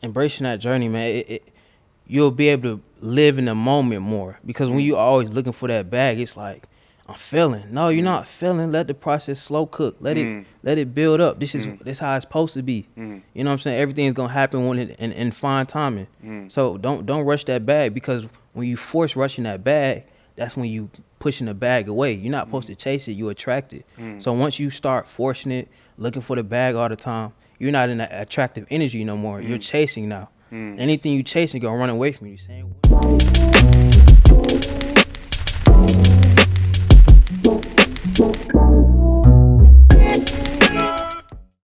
embracing that journey, man, you'll be able to live in the moment more. Because when you're always looking for that bag, it's like, I'm feeling. No, you're not feeling. Let the process slow cook. Let it build up. This is how it's supposed to be. You know what I'm saying? Everything's gonna happen when in fine timing. So don't rush that bag, because when you force rushing that bag, that's when you pushing the bag away. You're not supposed to chase it. You attract it. So once you start forcing it, looking for the bag all the time, you're not in that attractive energy no more. You're chasing now. Anything you chasing gonna run away from you. Same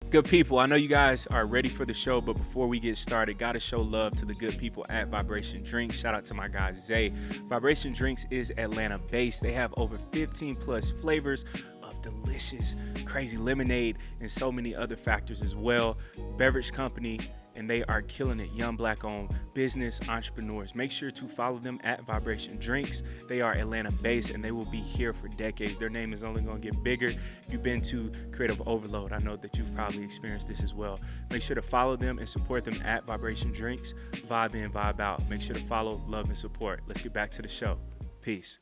Good people, I know you guys are ready for the show, but before we get started, gotta show love to the good people at Vibration Drinks. Shout out to my guy Zay. Vibration Drinks is Atlanta based. They have over 15 plus flavors of delicious, crazy lemonade and so many other factors as well. Beverage company, and they are killing it. Young Black-owned business entrepreneurs. Make sure to follow them at Vibration Drinks. They are Atlanta-based, and they will be here for decades. Their name is only going to get bigger. If you've been to Creative Overload, I know that you've probably experienced this as well. Make sure to follow them and support them at Vibration Drinks. Vibe in, vibe out. Make sure to follow, love, and support. Let's get back to the show. Peace.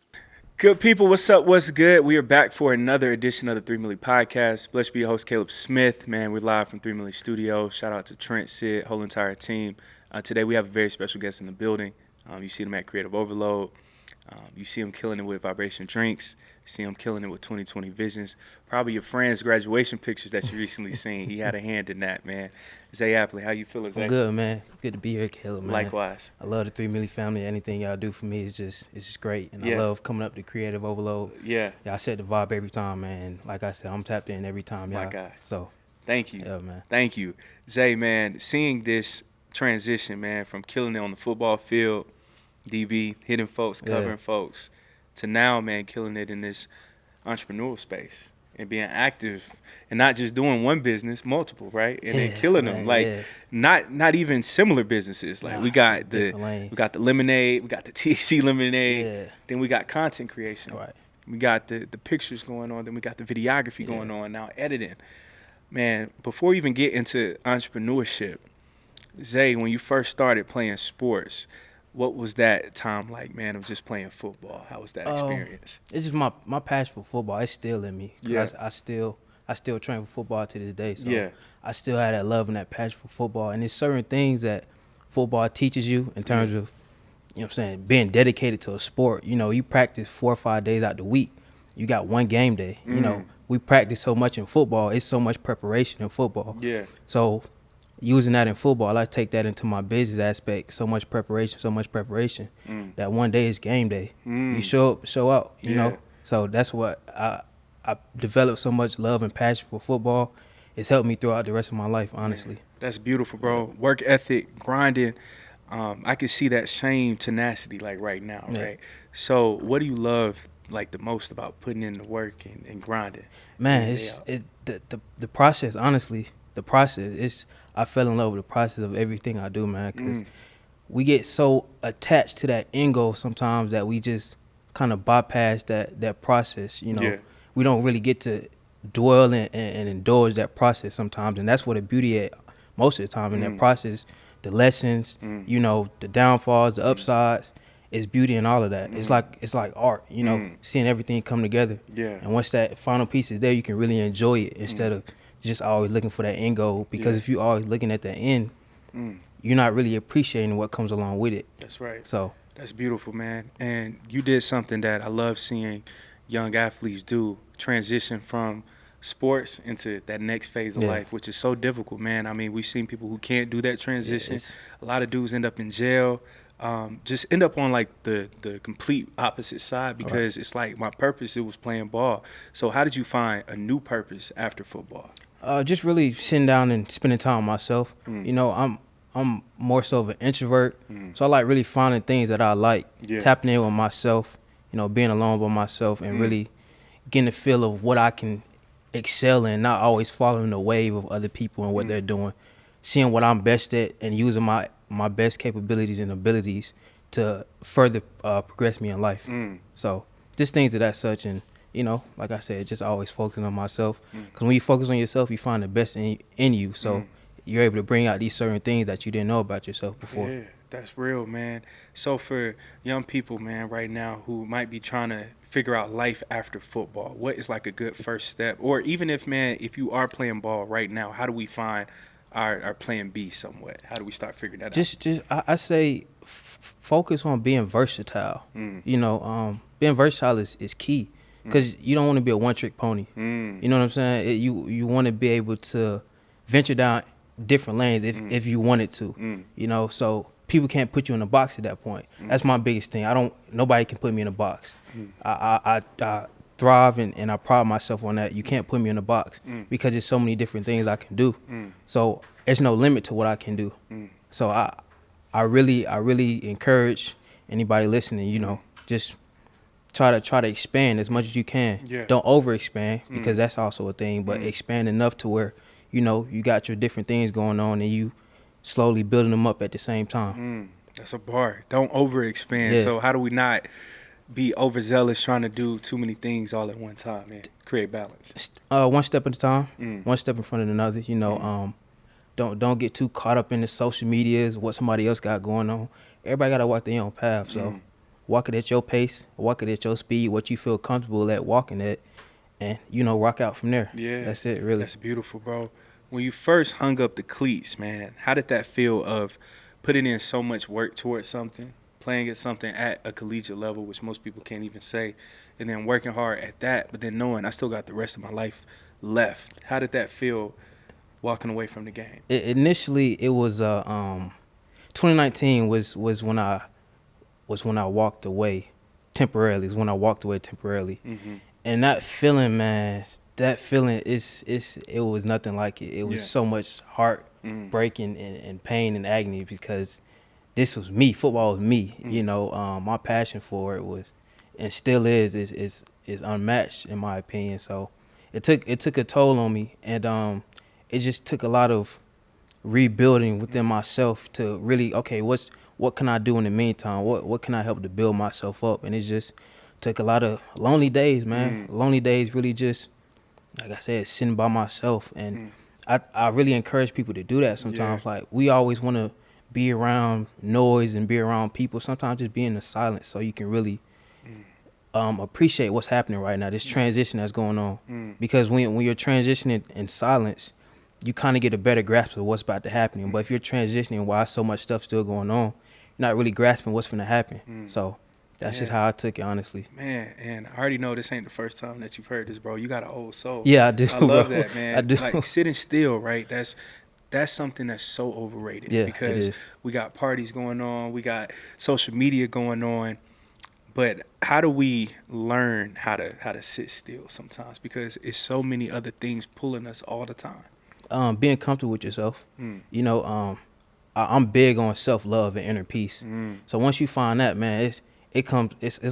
Good people, what's up? What's good? We are back for another edition of the 3 Milli Podcast. Blessed to be your host, Caleb Smith. Man, we're live from 3 Milli Studios. Shout out to Trent, Sid, whole entire team. Today we have a very special guest in the building. You see them at Creative Overload. You see them killing it with Vibration Drinks. You see them killing it with 2020 Visions. Probably your friend's graduation pictures that you recently seen. He had a hand in that, man. Zay Appling, how you feeling, Zay? I'm good, man. Good to be here, Caleb, man. Likewise. I love the 3 Milli family. Anything y'all do for me is just great. And I love coming up to Creative Overload. Yeah. Y'all set the vibe every time, man. Like I said, I'm tapped in every time, y'all. My guy. So thank you. Yeah, man. Thank you. Zay, man, seeing this transition, man, from killing it on the football field, DB, hitting folks, covering folks, to now, man, killing it in this entrepreneurial space and being active and not just doing one business, multiple, right? And then killing them, like not even similar businesses. Like we got the lemonade, we got the THC lemonade, then we got content creation, right? We got the pictures going on, then we got the videography going on, now editing. Man, before we even get into entrepreneurship, Zay, when you first started playing sports, what was that time like, man, of just playing football? How was that experience? It's just my passion for football. It's still in me. I still train for football to this day. So I still have that love and that passion for football. And there's certain things that football teaches you in terms of, you know what I'm saying, being dedicated to a sport. You know, you practice 4 or 5 days out the week. You got one game day. You know, we practice so much in football. It's so much preparation in football. Yeah. So using that in football, I take that into my business aspect. So much preparation, that one day is game day. You show up, show out, you know? So that's what I developed so much love and passion for football. It's helped me throughout the rest of my life, honestly. Man, that's beautiful, bro. Work ethic, grinding. I can see that same tenacity like right now, right? So what do you love like the most about putting in the work and grinding? Man, the process, honestly. The process, I fell in love with the process of everything I do, man, because we get so attached to that end goal sometimes that we just kind of bypass that process, you know. We don't really get to dwell and indulge that process sometimes, and that's where the beauty at most of the time in that process, the lessons, you know, the downfalls, the upsides, is beauty in all of that. It's like art, you know, seeing everything come together. And once that final piece is there, you can really enjoy it instead of just always looking for that end goal, because if you're always looking at the end, you're not really appreciating what comes along with it. That's right. So that's beautiful, man. And you did something that I love seeing young athletes do, transition from sports into that next phase of life, which is so difficult, man. I mean, we've seen people who can't do that transition. A lot of dudes end up in jail. Just end up on like the complete opposite side, because it's like my purpose, it was playing ball. So how did you find a new purpose after football? Just really sitting down and spending time with myself. You know, I'm more so of an introvert, so I like really finding things that I like, tapping in with myself, you know, being alone with myself, and really getting a feel of what I can excel in, not always following the wave of other people and what they're doing, seeing what I'm best at and using my best capabilities and abilities to further progress me in life. So just things of that such. And you know, like I said, just always focusing on myself, because when you focus on yourself, you find the best in you. So you're able to bring out these certain things that you didn't know about yourself before. Yeah, that's real, man. So for young people, man, right now who might be trying to figure out life after football, what is like a good first step? Or even if, man, if you are playing ball right now, how do we find our plan B somewhat? How do we start figuring that out? Just I say focus on being versatile. You know, being versatile is key, because you don't want to be a one-trick pony. You know what I'm saying? You want to be able to venture down different lanes if you wanted to. You know, so people can't put you in a box at that point. That's my biggest thing. Nobody can put me in a box. I thrive and I pride myself on that. You can't put me in a box because there's so many different things I can do. So there's no limit to what I can do. So I really encourage anybody listening, you know, just try to expand as much as you can. Yeah. Don't overexpand, because that's also a thing, but expand enough to where, you know, you got your different things going on and you slowly building them up at the same time. That's a bar. Don't overexpand. Yeah. So how do we not be overzealous trying to do too many things all at one time and create balance? One step at a time, one step in front of another. You know, don't get too caught up in the social medias, what somebody else got going on. Everybody got to walk their own path. So walk it at your pace, walk it at your speed, what you feel comfortable at walking at, and, you know, rock out from there. Yeah. That's it, really. That's beautiful, bro. When you first hung up the cleats, man, how did that feel of putting in so much work towards something, playing at something at a collegiate level, which most people can't even say, and then working hard at that, but then knowing I still got the rest of my life left? How did that feel walking away from the game? Initially, it was 2019 was when I walked away temporarily. Is when I walked away temporarily, and that feeling, man, it was nothing like it. It was so much heartbreaking and pain and agony, because this was me. Football was me. You know, my passion for it was, and still is unmatched in my opinion. So it took a toll on me, and it just took a lot of rebuilding within myself to really, okay, what can I do in the meantime? What can I help to build myself up? And it just took a lot of lonely days, man. Lonely days, really just, like I said, sitting by myself. And I really encourage people to do that sometimes. Like, we always want to be around noise and be around people. Sometimes just be in the silence so you can really appreciate what's happening right now, this transition that's going on. Because when you're transitioning in silence, you kind of get a better grasp of what's about to happen. But if you're transitioning while so much stuff's still going on, you're not really grasping what's going to happen. So that's just how I took it, honestly. Man, and I already know this ain't the first time that you've heard this, bro. You got an old soul. Yeah, I do. I love bro. that, man. I do. Like, sitting still, right? That's something that's so overrated. Yeah, because it is. we got parties going on, we got social media going on, but how do we learn how to sit still sometimes? Because it's so many other things pulling us all the time. Being comfortable with yourself. You know, I'm big on self-love and inner peace. So once you find that, man, it's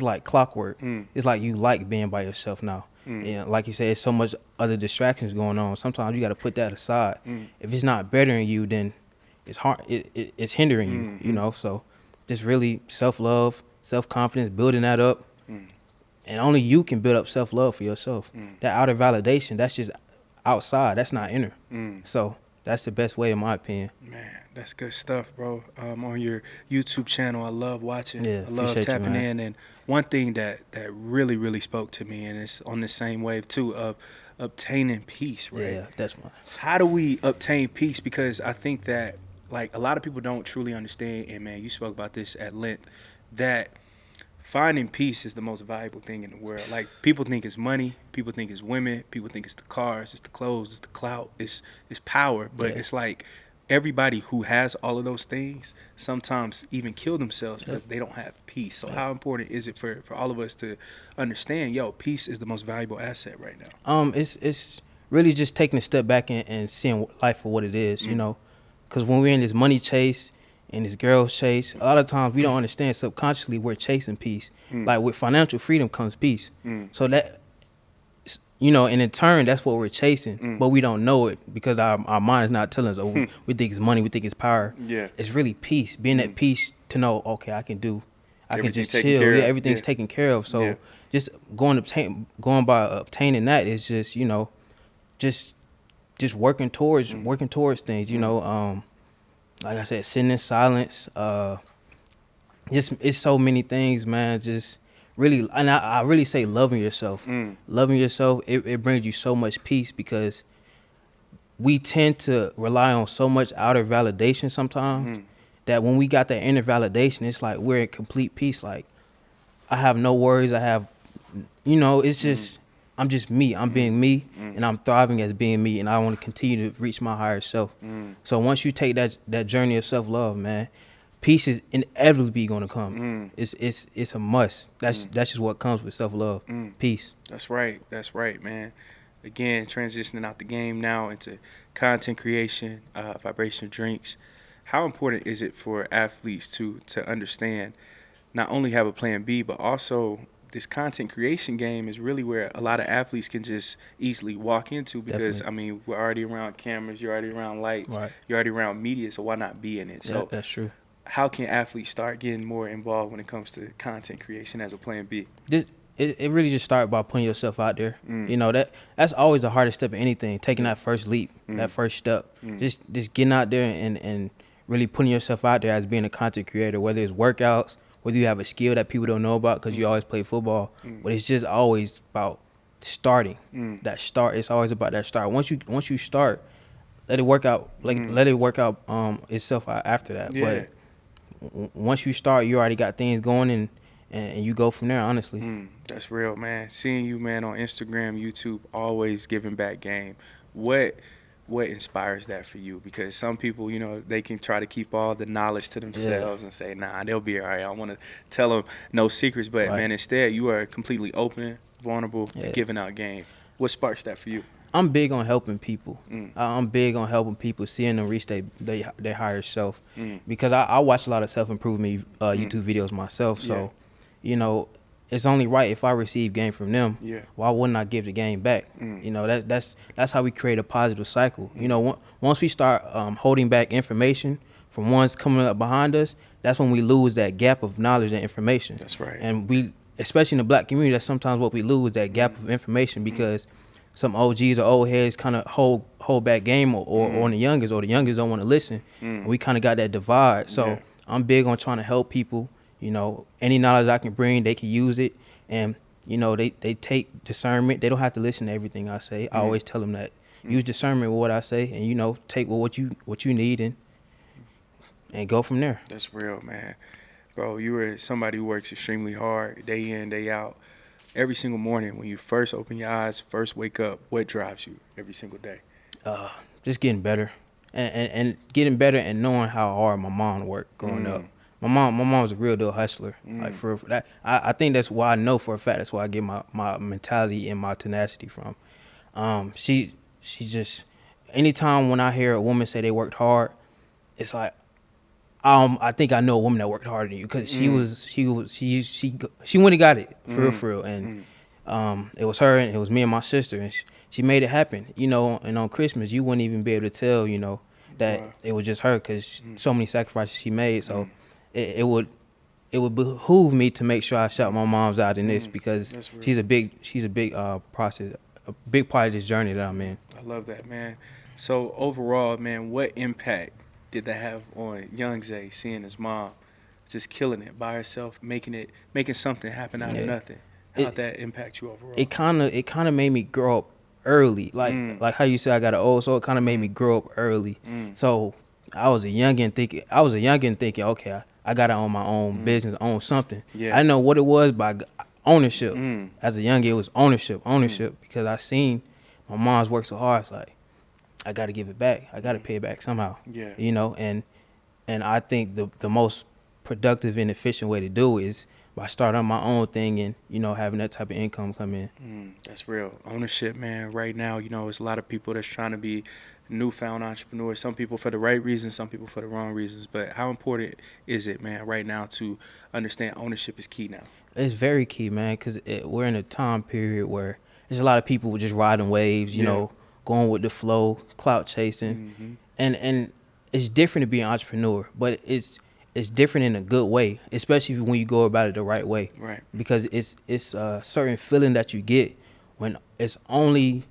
like clockwork. It's like you like being by yourself now. And like you said, it's so much other distractions going on. Sometimes you got to put that aside. If it's not bettering you, then it's hard. It's hindering you. You know, so just really self-love, self-confidence, building that up. And only you can build up self-love for yourself. That outer validation, that's just outside. That's not inner. So that's the best way, in my opinion. Man, that's good stuff, bro. On your YouTube channel, I love watching. Yeah, I love tapping you, in. And one thing that really, really spoke to me, and it's on the same wave too, of obtaining peace, right? Yeah, that's my. How do we obtain peace? Because I think that, like, a lot of people don't truly understand, and man, you spoke about this at length, that finding peace is the most valuable thing in the world. Like, people think it's money, people think it's women, people think it's the cars, it's the clothes, it's the clout, it's power. But it's like, everybody who has all of those things sometimes even kill themselves because they don't have peace. So how important is it for all of us to understand, peace is the most valuable asset right now? It's really just taking a step back and seeing life for what it is, you know, because when we're in this money chase and this girl chase, a lot of times we don't understand subconsciously we're chasing peace. Like, with financial freedom comes peace. So that, you know, and in turn, that's what we're chasing, but we don't know it because our mind is not telling us. Oh, we think it's money, we think it's power. Yeah. It's really peace, being at peace to know, okay, I can just chill. Yeah, everything's taken care of. So just going by obtaining that is just, you know, just just working towards things. You know, like I said, sitting in silence. Just it's so many things, man. Just really, and I really say loving yourself. Loving yourself, it brings you so much peace because we tend to rely on so much outer validation sometimes that when we got that inner validation, it's like we're in complete peace. Like I have no worries. I have, it's just I'm just me. I'm being me, and I'm thriving as being me, and I want to continue to reach my higher self. So once you take that journey of self-love, man, peace is inevitably going to come. It's a must. That's just what comes with self-love. Peace. That's right, man. Again, transitioning out the game now into content creation, vibration drinks. How important is it for athletes to understand, not only have a plan B, but also this content creation game is really where a lot of athletes can just easily walk into because, Definitely. I mean, we're already around cameras, you're already around lights, Right. you're already around media, so why not be in it? So That's true. how can athletes start getting more involved when it comes to content creation as a plan B? It really just started by putting yourself out there. That's always the hardest step of anything, taking that first leap, that first step. Just getting out there and really putting yourself out there as being a content creator, whether it's workouts, whether you have a skill that people don't know about because you always play football, but it's just always about starting. That start, it's always about that start. Once you start, let it work out, itself out after that. Yeah. But once you start, you already got things going and you go from there, honestly. That's real, man. Seeing you, man, on Instagram, YouTube, always giving back game. What inspires that for you? Because some people, they can try to keep all the knowledge to themselves and say, nah, they'll be all right. I want to tell them no secrets. But, Right. man, instead, you are completely open, vulnerable, giving out game. What sparks that for you? I'm big on helping people. I'm big on helping people, seeing them reach their higher self. Because I watch a lot of self-improvement YouTube videos myself. So, it's only right if I receive game from them. Yeah. Why wouldn't I give the game back? That's how we create a positive cycle. Once we start holding back information from ones coming up behind us, that's when we lose that gap of knowledge and information. That's right. And we, especially in the black community, that's sometimes what we lose, that gap of information because some OGs or old heads kind of hold back game or on the youngest, or the youngest don't want to listen. And we kind of got that divide. So I'm big on trying to help people. Any knowledge I can bring, they can use it. And, they take discernment. They don't have to listen to everything I say. I always tell them that. Use discernment with what I say and, take what you need and go from there. That's real, man. Bro, you are somebody who works extremely hard, day in, day out. Every single morning when you first open your eyes, first wake up, what drives you every single day? Just getting better. And getting better and knowing how hard my mom worked growing up. My mom was a real deal hustler. Like for that, I think that's why I know for a fact. That's why I get my mentality and my tenacity from. She just, anytime when I hear a woman say they worked hard, it's like, I think I know a woman that worked harder than you because she went and got it for real. And it was her and it was me and my sister, and she made it happen. And on Christmas you wouldn't even be able to tell that it was just her because so many sacrifices she made. So it would behoove me to make sure I shout my mom's out in this because she's a big process, a big part of this journey that I'm in. I love that, man. So overall, man, what impact did that have on young Zay, seeing his mom just killing it by herself, making something happen out of nothing? How'd that impact you overall? It kind of made me grow up early, like how you said I got an old, so it kind of made me grow up early. So I was a youngin thinking, okay, I gotta own my own business, own something. I didn't know what it was by ownership. As a youngin, it was ownership, because I seen my mom's work so hard. It's like, I got to give it back. I got to pay it back somehow. Yeah. And I think the most productive and efficient way to do it is by starting my own thing and, having that type of income come in. That's real. Ownership, man. Right now, there's a lot of people that's trying to be newfound entrepreneurs. Some people for the right reasons, some people for the wrong reasons. But how important is it, man, right now to understand ownership is key now? It's very key, man, because we're in a time period where there's a lot of people just riding waves, going with the flow, clout chasing, and it's different to be an entrepreneur, but it's different in a good way, especially when you go about it the right way. Right. Because it's a certain feeling that you get when it's only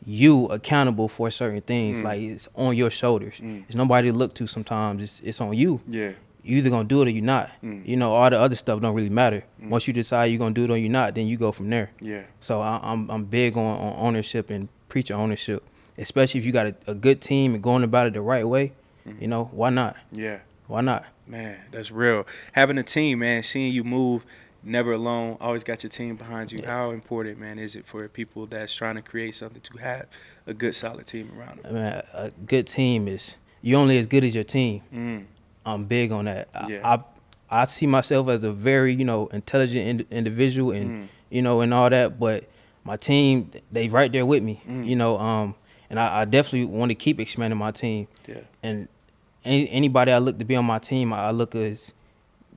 you accountable for certain things. Like it's on your shoulders. There's nobody to look to sometimes. It's on you. Yeah. You either gonna do it or you're not. You know, all the other stuff don't really matter. Once you decide you're gonna do it or you're not, then you go from there. Yeah. So I'm big on ownership and preaching ownership, especially if you got a good team and going about it the right way. You know, why not? Yeah. Why not? Man, that's real. Having a team, man, seeing you move, never alone, always got your team behind you. How important, man, is it for people that's trying to create something to have a good, solid team around them? Man, a good team is, you only as good as your team. I'm big on that. Yeah. I see myself as a very, you know, intelligent individual and, you know, and all that. But my team, they right there with me, you know. And I definitely want to keep expanding my team. Yeah. And anybody I look to be on my team, I look as,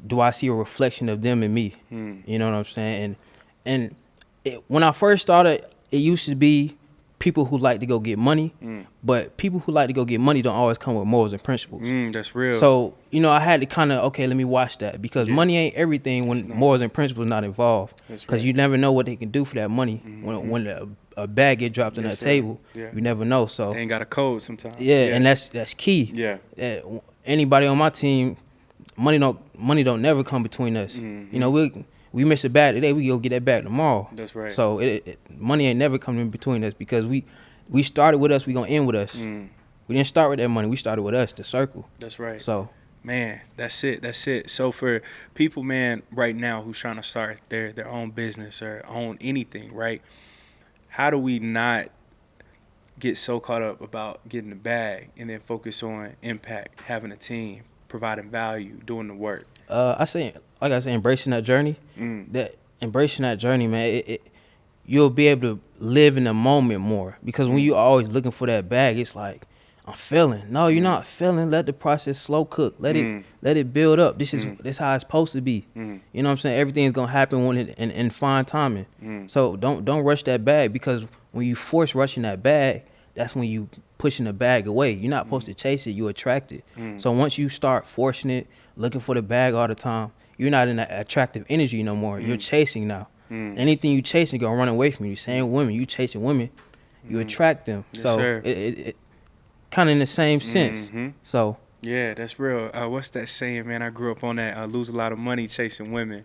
do I see a reflection of them in me? You know what I'm saying? And when I first started, it used to be people who like to go get money, but people who like to go get money don't always come with morals and principles. That's real. So, you know, I had to kind of, okay, let me watch that, because money ain't everything when morals and principles not involved. Because you never know what they can do for that money when a bag get dropped on that table. You never know. So they ain't got a code sometimes. Yeah, and that's key. Yeah. Anybody on my team, money don't never come between us. You know, we miss a bag today, we go get that back tomorrow. That's right. So money ain't never coming in between us, because we started with us, we gonna end with us. We didn't start with that money, we started with us, the circle. That's right. So, man, that's it. So for people, man, right now who's trying to start their own business or own anything, right? How do we not get so caught up about getting the bag and then focus on impact, having a team, providing value, doing the work? I say, like I say, embracing that journey. Embracing that journey, man. You'll be able to live in the moment more, because when you're always looking for that bag, it's like, I'm feeling. No, you're not feeling. Let the process slow cook. Let it build up. This how it's supposed to be. You know what I'm saying? Everything's gonna happen when in fine timing. So don't rush that bag, because when you force rushing that bag, that's when you pushing the bag away. You're not supposed to chase it. You attract it. So once you start forcing it, looking for the bag all the time, you're not in that attractive energy no more. You're chasing now. Anything you chasing gonna run away from you. Same women, you chasing women, you attract them. Yes, so sir. it kind of in the same sense. So yeah, that's real. What's that saying, man? I grew up on that. I lose a lot of money chasing women,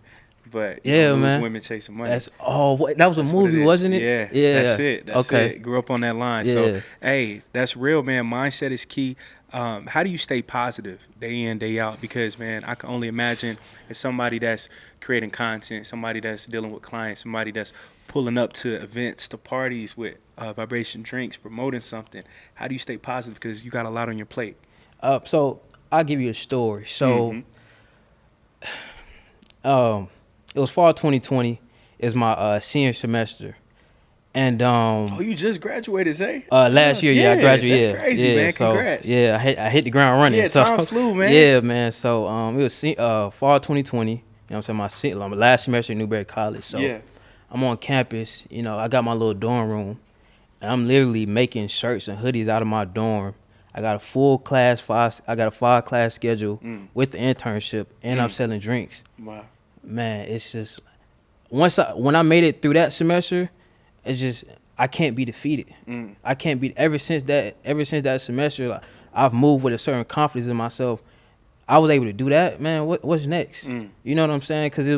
but you don't lose women chasing money. That was a movie, wasn't it? Yeah. That's it. Okay. It. Grew up on that line. Yeah. So hey, that's real, man. Mindset is key. How do you stay positive day in, day out? Because, man, I can only imagine as somebody that's creating content, somebody that's dealing with clients, somebody that's pulling up to events, to parties with Vibration Drinks, promoting something. How do you stay positive? Because you got a lot on your plate. So I'll give you a story. So it was fall 2020. It's my senior semester. And you just graduated, Zay? Last year, I graduated. That's crazy, man. So, congrats. Yeah, I hit the ground running. Yeah, so, time flew, man. Yeah, man. So it was fall 2020. You know what I'm saying? My last semester at Newberry College. So I'm on campus. You know, I got my little dorm room, and I'm literally making shirts and hoodies out of my dorm. I got a full class, I got a 5-class schedule with the internship, and I'm selling drinks. Wow. Man, it's just when I made it through that semester, it's just I can't be defeated. I can't be. Ever since that semester, like, I've moved with a certain confidence in myself. I was able to do that, man. What's next? You know what I'm saying? Because it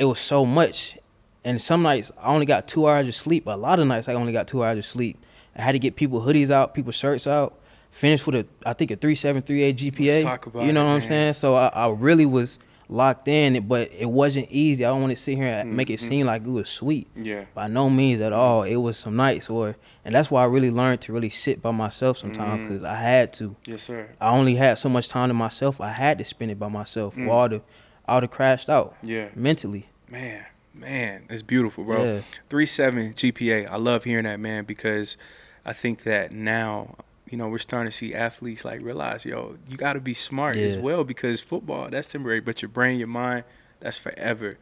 was so much, and some nights I only got 2 hours of sleep. A lot of nights I only got 2 hours of sleep. I had to get people hoodies out, people shirts out. Finished with I think a 3.7, 3.8 GPA. Let's talk about you know it, what I'm man. saying? So I really was locked in, but it wasn't easy. I don't want to sit here and make it seem like it was sweet. Yeah. By no means at all. It was some nights and that's why I really learned to really sit by myself sometimes, because I had to. Yes, sir. I only had so much time to myself. I had to spend it by myself. Or I would have crashed out. Yeah. Mentally. Man, it's beautiful, bro. Yeah. 3.7 GPA. I love hearing that, man, because I think that now, you know, we're starting to see athletes like realize, you got to be smart as well, because football, that's temporary, but your brain, your mind, that's forever.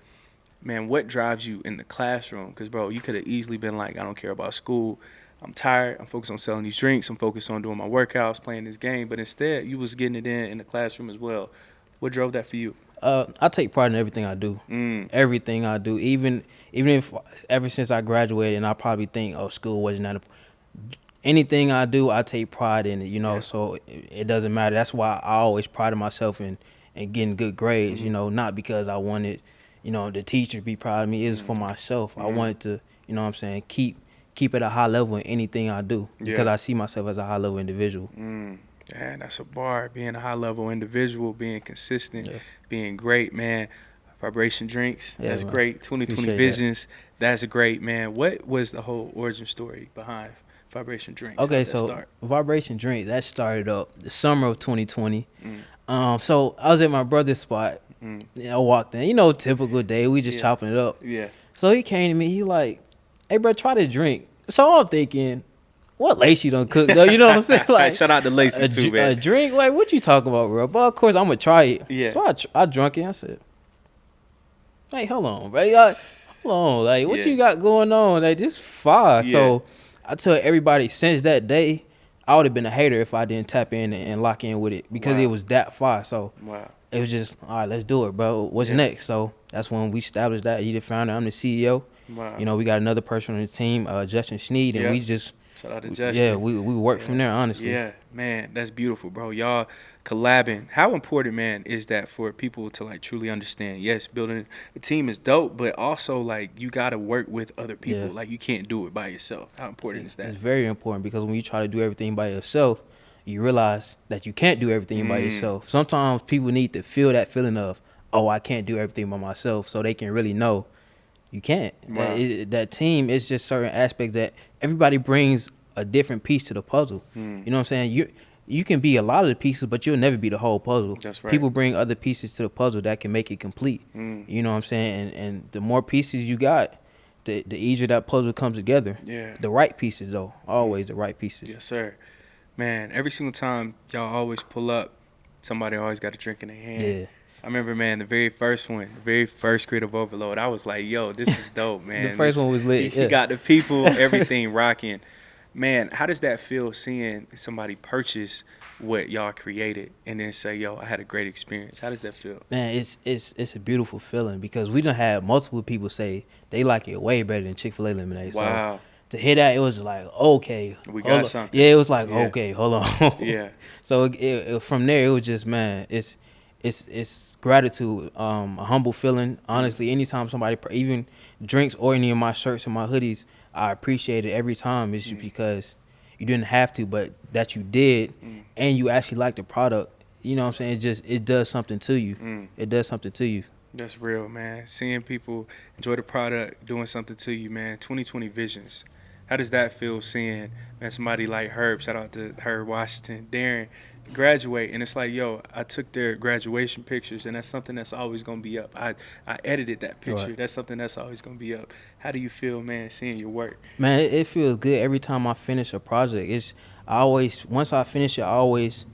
Man, what drives you in the classroom? Because, bro, you could have easily been like, I don't care about school. I'm tired. I'm focused on selling these drinks. I'm focused on doing my workouts, playing this game. But instead, you was getting it in the classroom as well. What drove that for you? I take pride in everything I do. Everything I do. Even if ever since I graduated, and I probably think, school wasn't that anything I do, I take pride in it, Yeah. so it doesn't matter. That's why I always prided myself in getting good grades, not because I wanted, the teacher to be proud of me. It's for myself. I wanted to, what I'm saying, keep at a high level in anything I do because I see myself as a high level individual. Yeah, that's a bar. Being a high level individual, being consistent, being great, man. Vibration Drinks, that's man. great. 2020 Appreciate Visions, that's great, man. What was the whole origin story behind Vibration Drinks? Okay, so Vibration Drink, that started up the summer of 2020. So I was at my brother's spot. I walked in, typical day. We just chopping it up. Yeah. So he came to me. He like, hey, bro, try the drink. So I'm thinking, what Lacey done cooked though? You know what I'm saying? Like, shout out to Lacey too, man. A drink? Like, what you talking about, bro? But of course, I'm gonna try it. Yeah. So I drunk it. I said, hey, hold on, bro. Like, hold on. Like, what you got going on? Like, this fire. Yeah. So I tell everybody since that day, I would have been a hater if I didn't tap in and lock in with it because it was that fire. So it was just, all right, let's do it, bro. What's next? So that's when we established that. He the founder. I'm the CEO. Wow. We got another person on the team, Justin Schneed, and we just shout out to Justin. Yeah, we work from there, honestly. Yeah, man, that's beautiful, bro. Y'all collabing. How important, man, is that for people to like truly understand? Yes, building a team is dope, but also like you got to work with other people. Like you can't do it by yourself. How important is that? It's very important because when you try to do everything by yourself, you realize that you can't do everything by yourself. Sometimes people need to feel that feeling of, oh, I can't do everything by myself, so they can really know you can't. Wow. That team is just certain aspects that everybody brings a different piece to the puzzle. You know what I'm saying? You can be a lot of the pieces, but you'll never be the whole puzzle. That's right. People bring other pieces to the puzzle that can make it complete. You know what I'm saying? And the more pieces you got, the easier that puzzle comes together. Yeah. The right pieces, though. Always the right pieces. Yes, sir. Man, every single time y'all always pull up, somebody always got a drink in their hand. Yeah. I remember, man, the very first Creative Overload, I was like, yo, this is dope, man. The first one was lit. You got the people, everything rocking. Man, how does that feel seeing somebody purchase what y'all created and then say, yo, I had a great experience? How does that feel? Man, it's a beautiful feeling because we done had multiple people say they like it way better than Chick-fil-A lemonade. Wow. So to hear that, it was like, okay. We got something. Yeah, it was like, okay, hold on. Yeah. So from there, it was just, man, it's gratitude, a humble feeling. Honestly, anytime somebody even drinks or any of my shirts and my hoodies, I appreciate it every time. It's just because you didn't have to, but that you did, and you actually like the product. You know what I'm saying? It does something to you. It does something to you. That's real, man. Seeing people enjoy the product, doing something to you, man. 2020 Visions. How does that feel seeing, man, somebody like Herb, shout out to Herb Washington, Darren, graduate, and it's like, yo, I took their graduation pictures, and that's something that's always going to be up. I edited that picture. Right. That's something that's always going to be up. How do you feel, man, seeing your work? Man, it feels good every time I finish a project. Once I finish it, I always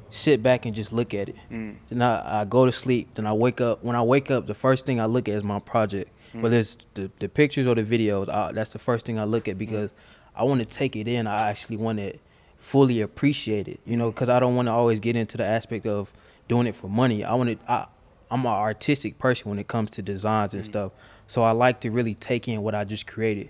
sit back and just look at it. Then I go to sleep. Then I wake up. When I wake up, the first thing I look at is my project. Whether it's the pictures or the videos, that's the first thing I look at because I want to take it in. I actually want to fully appreciate it, because I don't want to always get into the aspect of doing it for money. I'm an artistic person when it comes to designs and stuff. So I like to really take in what I just created,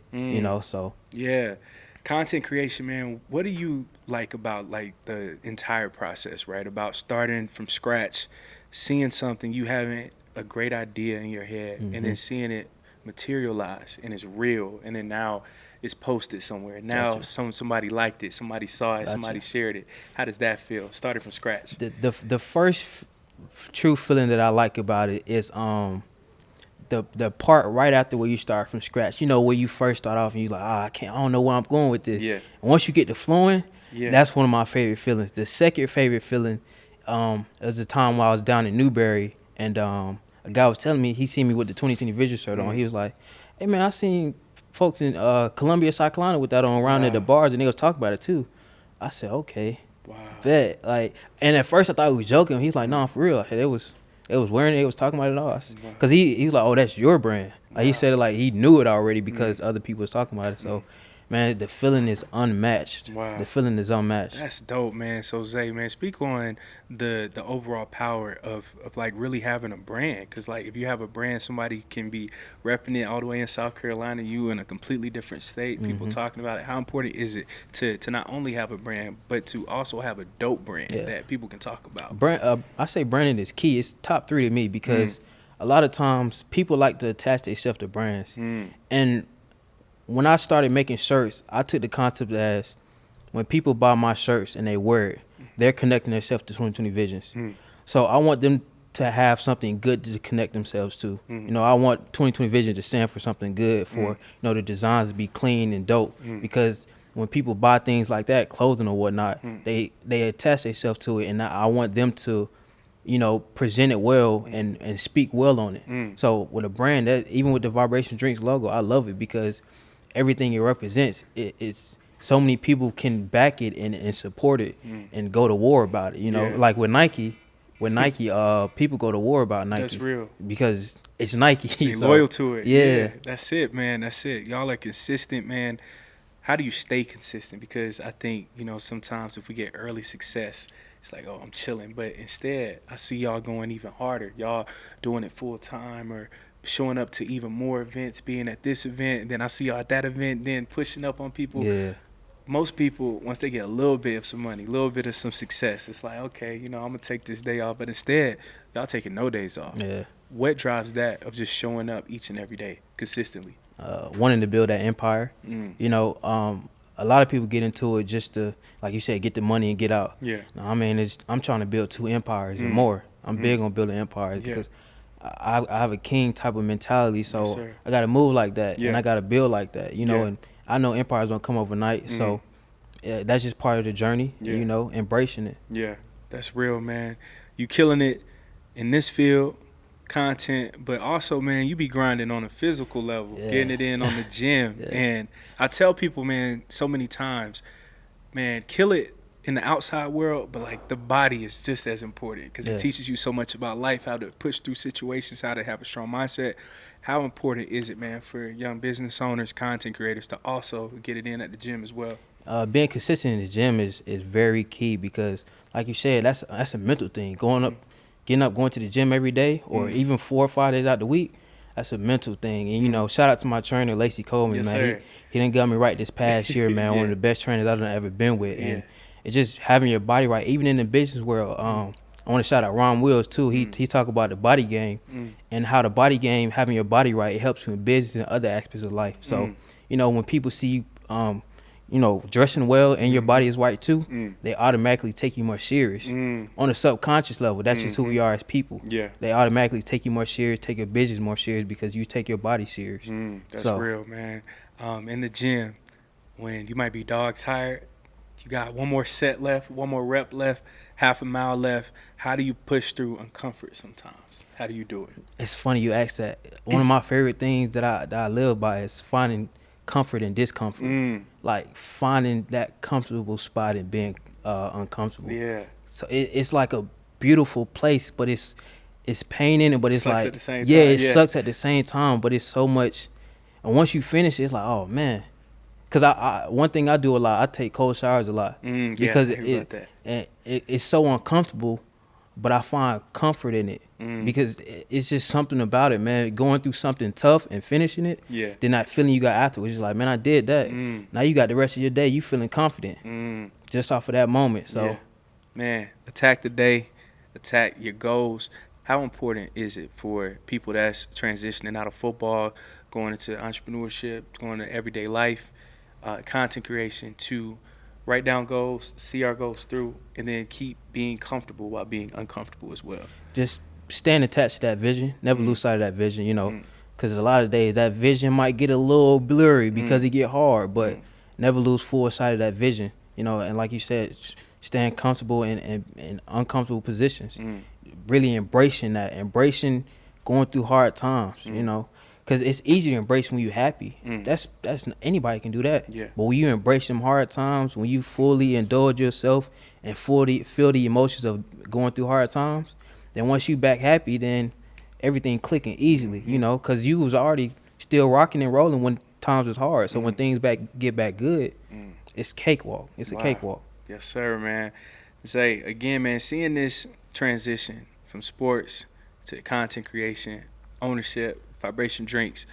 so. Yeah. Content creation, man, what do you like about like the entire process, right? About starting from scratch, seeing something, you having a great idea in your head, and then seeing it materialize and it's real, and then now it's posted somewhere. Now somebody liked it, somebody saw it, somebody shared it. How does that feel, starting from scratch? The first true feeling that I like about it is the part right after where you start from scratch. Where you first start off and you're like, I don't know where I'm going with this. Yeah. And once you get to flowing, that's one of my favorite feelings. The second favorite feeling, was a time while I was down in Newberry, and a guy was telling me, he seen me with the 2020 Vision shirt on. He was like, hey man, I seen folks in Columbia, South Carolina with that on around at the bars, and they was talking about it too. I said, okay. Wow. Bet. And at first I thought he was joking. He's like, no, for real. It was wearing it. It was talking about it all. Because he was like, oh, that's your brand. He said it like he knew it already because other people was talking about it. So man, the feeling is unmatched. Wow. The feeling is unmatched. That's dope, man. So Zay, man, speak on the overall power of like really having a brand. Cause like if you have a brand, somebody can be repping it all the way in South Carolina, you in a completely different state, people talking about it. How important is it to not only have a brand, but to also have a dope brand that people can talk about? Brand, I say branding is key. It's top 3 to me because a lot of times people like to attach themselves to brands. And when I started making shirts, I took the concept as when people buy my shirts and they wear it, they're connecting themselves to 2020 Visions. So I want them to have something good to connect themselves to. You know, I want 2020 Vision to stand for something good, for you know, the designs to be clean and dope. Because when people buy things like that, clothing or whatnot, they attach themselves to it, and I want them to, you know, present it well and speak well on it. So with a brand, that even with the Vibration Drinks logo, I love it because everything it represents, it's so many people can back it and support it and go to war about it. You know, like with Nike, people go to war about Nike. That's real. Because it's Nike. They so, loyal to it. Yeah. That's it, man. That's it. Y'all are consistent, man. How do you stay consistent? Because I think, you know, sometimes if we get early success, it's like, oh, I'm chilling. But instead, I see y'all going even harder. Y'all doing it full time or showing up to even more events, being at this event, and then I see y'all at that event, then pushing up on people. Yeah. Most people, once they get a little bit of some money, a little bit of some success, it's like, okay, you know, I'm going to take this day off. But instead, y'all taking no days off. Yeah. What drives that of just showing up each and every day consistently? Wanting to build that empire. You know, a lot of people get into it just to, like you said, get the money and get out. Yeah. No, I mean, I'm trying to build 2 empires and more. I'm big on building empires because I have a king type of mentality, so I got to move like that and I got to build like that, you know, and I know empires don't come overnight, so that's just part of the journey, you know, embracing it. Yeah, that's real, man. You killing it in this field, content, but also, man, you be grinding on a physical level, getting it in on the gym. And I tell people, man, so many times, man, kill it in the outside world, but like the body is just as important because it teaches you so much about life, how to push through situations, how to have a strong mindset. How important is it, man, for young business owners, content creators to also get it in at the gym as well? Being consistent in the gym is very key because, like you said, that's a mental thing. Getting up, going to the gym every day, or even 4 or 5 days out the week, that's a mental thing. And you know, shout out to my trainer, Lacey Coleman, man. He done got me right this past year, man. One of the best trainers I've ever been with, and it's just having your body right, even in the business world. I want to shout out Ron Wills too. He talk about the body game and how the body game, having your body right, it helps you in business and other aspects of life. So, you know, when people see you, you know, dressing well and your body is right too, they automatically take you more serious. On a subconscious level, that's just who we are as people. They automatically take you more serious, take your business more serious because you take your body serious. That's real, man. In the gym, when you might be dog tired, you got one more set left, one more rep left, half a mile left. How do you push through uncomfort sometimes? How do you do it? It's funny you ask that. One of my favorite things that I live by is finding comfort in discomfort. Like finding that comfortable spot and being uncomfortable. So it's like a beautiful place, but it's pain in it, but it's sucks like at the same it time. sucks at the same time, but it's so much. And once you finish it, it's like, oh man. Cause I one thing I do a lot, I take cold showers a lot because it's so uncomfortable, but I find comfort in it because it's just something about it, man. Going through something tough and finishing it, then that feeling you got afterwards, it's like, man, I did that. Now you got the rest of your day, you feeling confident just off of that moment. So, man, attack the day, attack your goals. How important is it for people that's transitioning out of football, going into entrepreneurship, going to everyday life, content creation, to write down goals, see our goals through, and then keep being comfortable while being uncomfortable as well? Just staying attached to that vision, never lose sight of that vision, you know, because a lot of days that vision might get a little blurry because it get hard, but never lose full sight of that vision, you know, and like you said, staying comfortable in uncomfortable positions, really embracing going through hard times, you know. Because it's easy to embrace when you're happy. That's anybody can do that. But when you embrace them hard times, when you fully indulge yourself and fully feel the emotions of going through hard times, then once you back happy, then everything clicking easily, you know, because you was already still rocking and rolling when times was hard. So when things get back good, it's cakewalk. It's a cakewalk. Yes, sir, man. Zay, again, man, seeing this transition from sports to content creation, ownership, Vibration Drinks,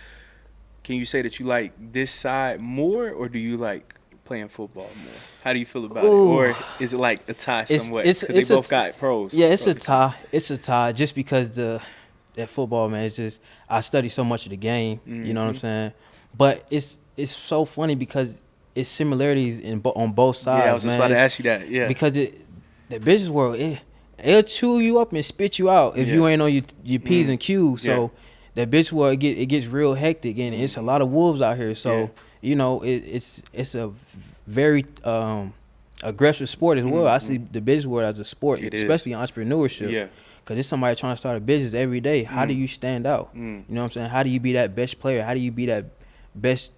can you say that you like this side more, or do you like playing football more? How do you feel about it? Or is it like a tie somewhat? Because they both got pros. Yeah, it's a tie. It's a tie just because that football, man, it's just I study so much of the game. You know what I'm saying? But it's so funny because it's similarities on both sides. Yeah, I was just about to ask you that. Yeah, because the business world, it'll chew you up and spit you out if you ain't on your P's and Q's. So that business world, it gets real hectic, and it's a lot of wolves out here. So you know, it's a very aggressive sport as well. I see the business world as a sport, especially entrepreneurship. Yeah. Because it's somebody trying to start a business every day. How do you stand out? You know what I'm saying? How do you be that best player? How do you be that best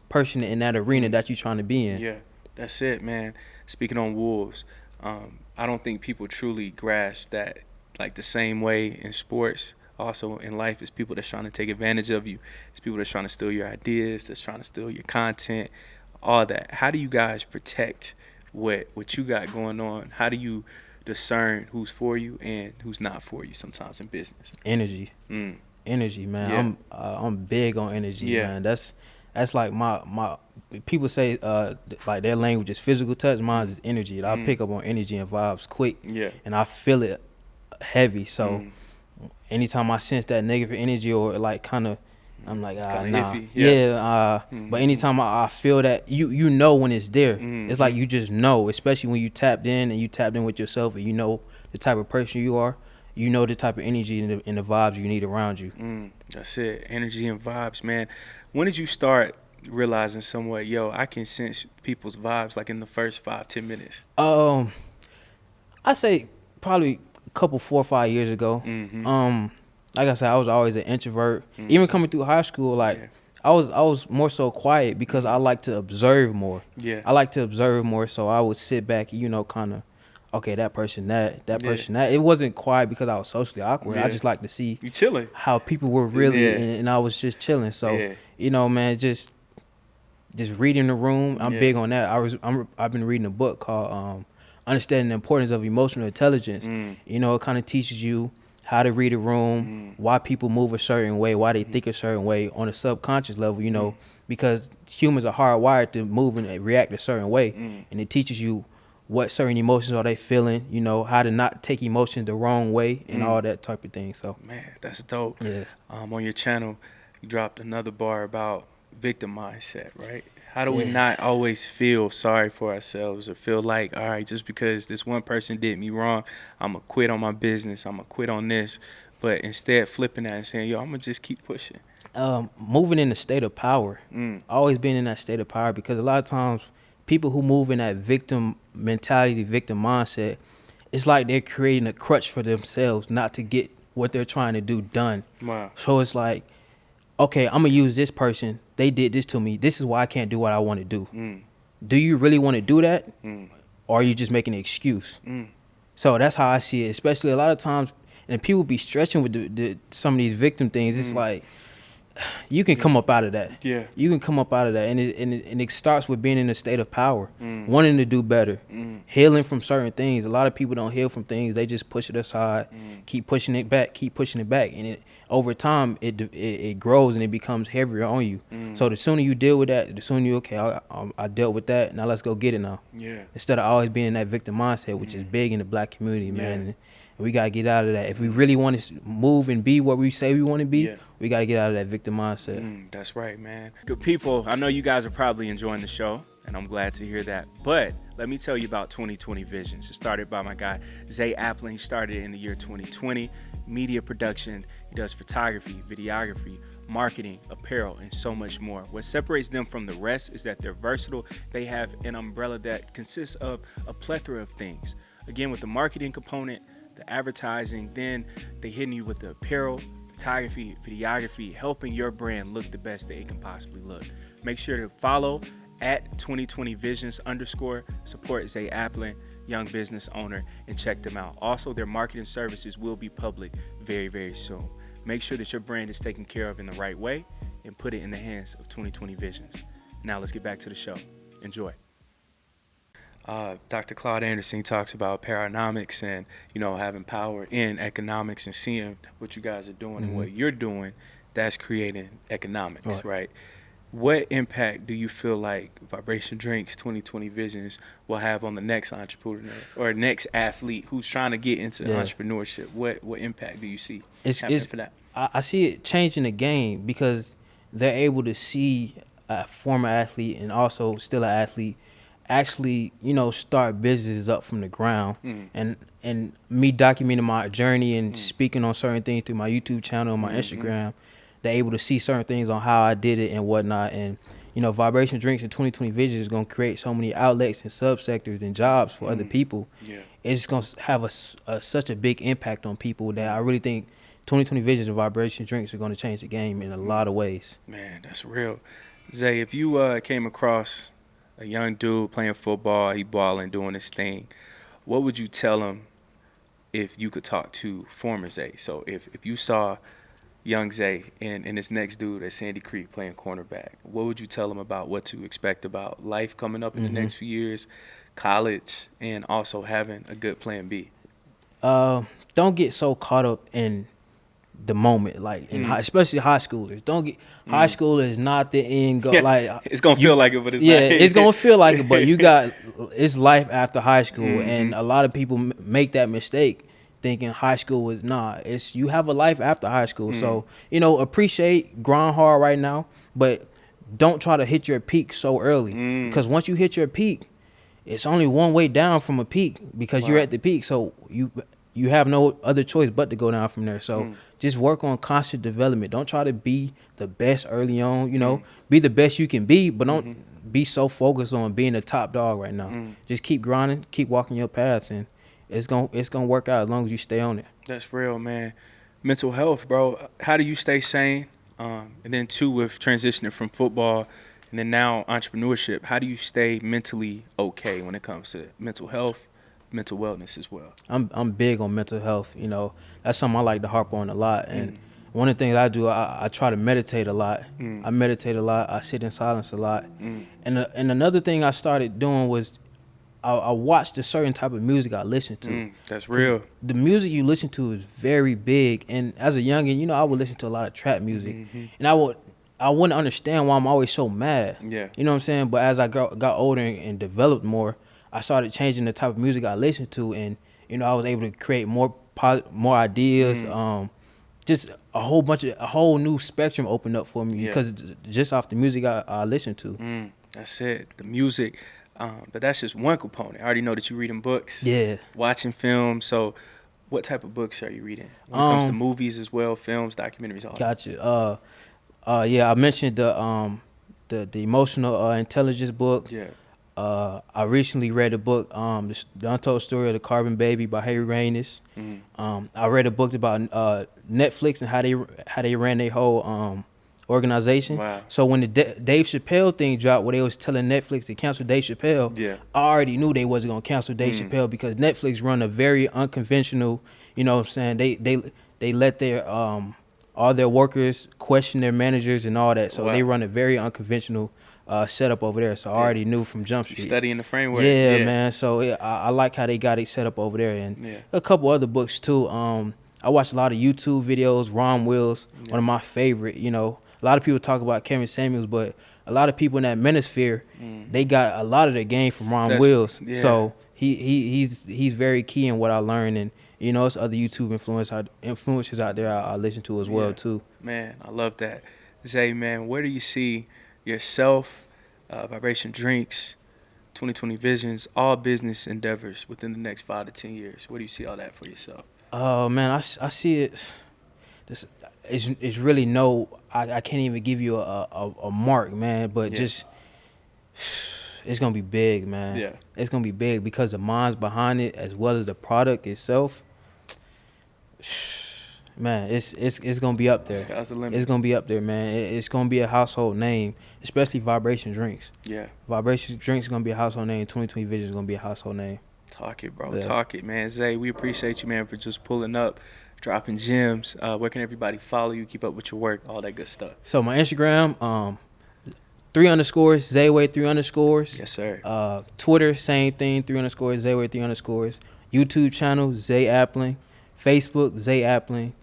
person in that arena that you're trying to be in? Yeah, that's it, man. Speaking on wolves, I don't think people truly grasp that like the same way in sports. Also in life, it's people that's trying to take advantage of you. It's people that's trying to steal your ideas, that's trying to steal your content, all that. How do you guys protect what you got going on? How do you discern who's for you and who's not for you sometimes in business? Energy. Energy, man. I'm big on energy, man. That's like my people say like their language is physical touch, mine is energy. I pick up on energy and vibes quick. Yeah. And I feel it heavy. So anytime I sense that negative energy or like kind of I'm like, nah. Iffy. But anytime I feel that, you know when it's there. It's like you just know, especially when you tapped in and you tapped in with yourself and you know the type of person you are. You know the type of energy and the vibes you need around you. That's it. Energy and vibes, man. When did you start realizing somewhat, I can sense people's vibes like in the first 5-10 minutes? I say probably a couple 4 or 5 years ago. Like I said, I was always an introvert. Even coming through high school, like I was more so quiet because I like to observe more. Yeah. I like to observe more, so I would sit back, kind of, okay, that person, that person, that. It wasn't quiet because I was socially awkward. I just like to see you chilling, how people were really, and I was just chilling. So, man, just reading the room. I'm big on that. I've been reading a book called Understanding the Importance of Emotional Intelligence. It kind of teaches you how to read a room, why people move a certain way, why they think a certain way on a subconscious level, because humans are hardwired to move and react a certain way. And it teaches you what certain emotions are they feeling, how to not take emotions the wrong way and all that type of thing. So, man, that's dope. Yeah. On your channel, you dropped another bar about victim mindset, right? How do we not always feel sorry for ourselves or feel like, all right, just because this one person did me wrong, I'm going to quit on my business, I'm going to quit on this, but instead flipping that and saying, I'm going to just keep pushing? Moving in a state of power. Always been in that state of power, because a lot of times people who move in that victim mentality, victim mindset, it's like they're creating a crutch for themselves not to get what they're trying to do done. Wow. So it's like, okay, I'm going to use this person. They did this to me. This is why I can't do what I want to do. Do you really want to do that? Or are you just making an excuse? So that's how I see it, especially a lot of times. And people be stretching with some of these victim things. It's like, you can come up out of that. Yeah. You can come up out of that. And it starts with being in a state of power, wanting to do better, healing from certain things. A lot of people don't heal from things. They just push it aside, keep pushing it back. And over time, it grows and it becomes heavier on you. So the sooner you deal with that, the sooner you, I dealt with that. Now let's go get it now. Yeah. Instead of always being in that victim mindset, which is big in the black community, man. And we got to get out of that. If we really want to move and be what we say we want to be, we got to get out of that victim mindset. That's right, man. Good people, I know you guys are probably enjoying the show, and I'm glad to hear that. But let me tell you about 2020 Visions. It started by my guy, Zay Appling. He started in the year 2020. Media production. He does photography, videography, marketing, apparel, and so much more. What separates them from the rest is that they're versatile. They have an umbrella that consists of a plethora of things. Again, with the marketing component, the advertising, then they hitting you with the apparel, photography, videography, helping your brand look the best that it can possibly look. Make sure to follow at 2020visions _ support Zay Appling, young business owner, and check them out. Also, their marketing services will be public very, very soon. Make sure that your brand is taken care of in the right way, and put it in the hands of 2020 Visions. Now let's get back to the show. Enjoy. Dr. Claude Anderson talks about paranomics and, having power in economics and seeing what you guys are doing and what you're doing. That's creating economics, right? What impact do you feel like Vibration Drinks 2020 Visions will have on the next entrepreneur or next athlete who's trying to get into entrepreneurship? What impact do you see happening for that? I see it changing the game because they're able to see a former athlete and also still an athlete actually, start businesses up from the ground. And me documenting my journey and speaking on certain things through my YouTube channel and my Instagram, they're able to see certain things on how I did it and whatnot. And, Vibration Drinks and 2020 Vision is going to create so many outlets and subsectors and jobs for other people. It's going to have such a big impact on people that I really think 2020 Vision and Vibration Drinks are going to change the game in a lot of ways. Man, that's real. Zay, if you came across a young dude playing football, he balling, doing his thing, what would you tell him if you could talk to former Zay? So if you saw young Zay and this next dude at Sandy Creek playing cornerback, what would you tell him about what to expect about life coming up in the next few years, college, and also having a good plan B? Don't get so caught up in the moment, like especially high schoolers. Don't get high school is not the end goal. Like it's gonna feel like it, but it's not. It's gonna feel like it, but it's life after high school, and a lot of people make that mistake thinking high school was it's you have a life after high school. So appreciate, grind hard right now, but don't try to hit your peak so early because once you hit your peak, it's only one way down from a peak because you're at the peak. So you have no other choice but to go down from there. So just work on constant development. Don't try to be the best early on, be the best you can be, but don't be so focused on being a top dog right now. Just keep grinding, keep walking your path, and it's gonna work out as long as you stay on it. That's real, man. Mental health, bro. How do you stay sane? And then too, with transitioning from football and then now entrepreneurship, how do you stay mentally okay when it comes to mental health, mental wellness as well? I'm big on mental health. That's something I like to harp on a lot. And one of the things I do, I try to meditate a lot. I meditate a lot. I sit in silence a lot. And another thing I started doing was I watched a certain type of music I listen to. That's real. The music you listen to is very big. And as a youngin', I would listen to a lot of trap music. And I wouldn't understand why I'm always so mad. Yeah. You know what I'm saying? But as I got older and developed more, I started changing the type of music I listened to, and I was able to create more ideas. Just a whole new spectrum opened up for me because just off the music I listened to. That's it, the music. But that's just one component. I already know that you're reading books, watching films. So what type of books are you reading when it comes to movies as well, films, documentaries, all that? Gotcha. I mentioned the emotional intelligence book. Yeah. I recently read a book, the Untold Story of the Carbon Baby by Harry Reynes. I read a book about Netflix and how they ran their whole organization. Wow. So when the Dave Chappelle thing dropped, where they was telling Netflix to cancel Dave Chappelle, I already knew they wasn't gonna cancel Dave Chappelle because Netflix run a very unconventional. You know what I'm saying? They let their all their workers question their managers and all that. So they run a very unconventional setup over there. So I already knew from Jump Street. Studying the framework. Yeah, man. So I like how they got it set up over there, and a couple other books too. I watched a lot of YouTube videos. Ron Wills, one of my favorite. A lot of people talk about Kevin Samuels, but a lot of people in that manosphere, they got a lot of their game from Ron Wills. Yeah. So he's very key in what I learned, and it's other YouTube influencers out there I listen to as well too. Man, I love that. Zay, man, where do you see yourself, Vibration Drinks, 2020 Visions, all business endeavors within the next 5 to 10 years? Where do you see all that for yourself? Man, I see it. It's really I can't even give you a mark, man. But just it's gonna be big, man. Yeah, it's gonna be big because the minds behind it as well as the product itself. Man, it's gonna be up there. Sky's the limit. It's gonna be up there, man. It's gonna be a household name, especially Vibration Drinks. Yeah, Vibration Drinks is gonna be a household name. 2020 Vision is gonna be a household name. Talk it, bro. Yeah. Talk it, man. Zay, we appreciate you, man, for just pulling up, dropping gems. Where can everybody follow you, keep up with your work, all that good stuff? So my Instagram, 3_, Zayway 3_. Yes, sir. Twitter, same thing, 3_, Zayway 3_. YouTube channel, Zay Appling. Facebook, Zay Appling.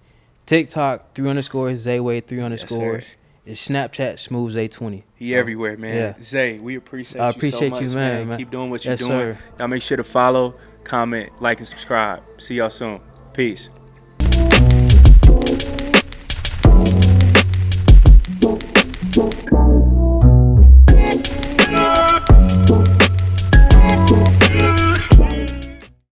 TikTok, 3_, Zayway 3_. Yes, It's Snapchat, Smooth Zay20. He everywhere, man. Yeah. Zay, we appreciate I you so appreciate much, you, man. Keep doing what you're Yes, doing. sir. Y'all make sure to follow, comment, like, and subscribe. See y'all soon. Peace.